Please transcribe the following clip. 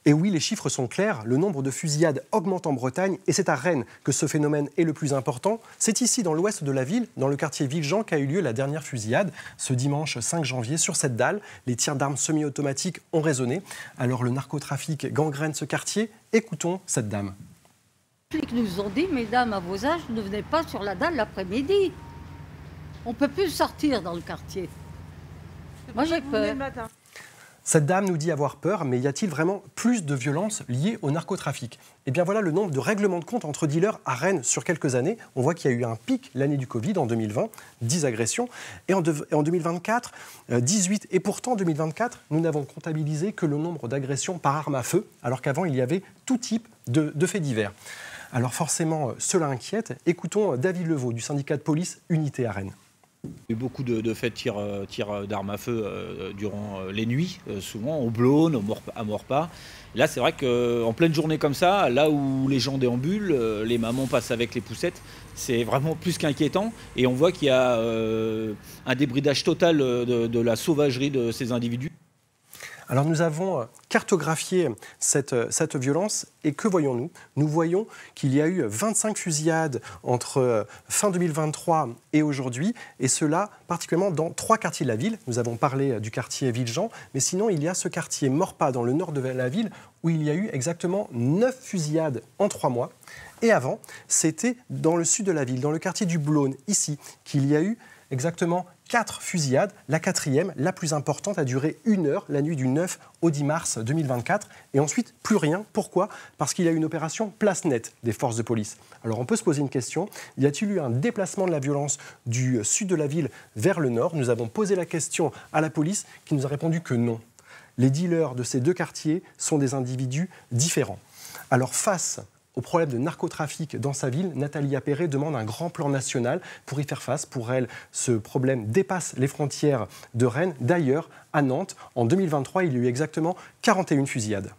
Et oui, les chiffres sont clairs, le nombre de fusillades augmente en Bretagne et c'est à Rennes que ce phénomène est le plus important. C'est ici, dans l'ouest de la ville, dans le quartier Villejean, qu'a eu lieu la dernière fusillade. Ce dimanche 5 janvier, sur cette dalle, les tirs d'armes semi-automatiques ont résonné. Alors le narcotrafic gangrène ce quartier. Écoutons cette dame. Les flics nous ont dit, mesdames, à vos âges, ne venez pas sur la dalle l'après-midi. On ne peut plus sortir dans le quartier. Moi, j'ai peur. Cette dame nous dit avoir peur, mais y a-t-il vraiment plus de violences liées au narcotrafic? Eh bien voilà le nombre de règlements de compte entre dealers à Rennes sur quelques années. On voit qu'il y a eu un pic l'année du Covid en 2020, 10 agressions, et en 2024, 18. Et pourtant, en 2024, nous n'avons comptabilisé que le nombre d'agressions par arme à feu, alors qu'avant, il y avait tout type de faits divers. Alors forcément, cela inquiète. Écoutons David Levaux du syndicat de police Unité à Rennes. Il y a eu beaucoup de faits de tirs d'armes à feu durant les nuits, souvent au Blône, à Maurepas. Là, c'est vrai qu'en pleine journée comme ça, là où les gens déambulent, les mamans passent avec les poussettes, c'est vraiment plus qu'inquiétant. Et on voit qu'il y a un débridage total de la sauvagerie de ces individus. Alors nous avons cartographié cette violence et que voyons-nous? Nous voyons qu'il y a eu 25 fusillades entre fin 2023 et aujourd'hui, et cela particulièrement dans 3 quartiers de la ville. Nous avons parlé du quartier Villejean, mais sinon il y a ce quartier Maurepas dans le nord de la ville où il y a eu exactement 9 fusillades en 3 mois. Et avant, c'était dans le sud de la ville, dans le quartier du Blône, ici, qu'il y a eu exactement 4 fusillades. La 4e, la plus importante, a duré 1 heure, la nuit du 9 au 10 mars 2024. Et ensuite, plus rien. Pourquoi? Parce qu'il y a eu une opération place nette des forces de police. Alors on peut se poser une question. Y a-t-il eu un déplacement de la violence du sud de la ville vers le nord? Nous avons posé la question à la police qui nous a répondu que non. Les dealers de ces 2 quartiers sont des individus différents. Alors face au problème de narcotrafic dans sa ville, Nathalie Appéré demande un grand plan national pour y faire face. Pour elle, ce problème dépasse les frontières de Rennes. D'ailleurs, à Nantes, en 2023, il y a eu exactement 41 fusillades.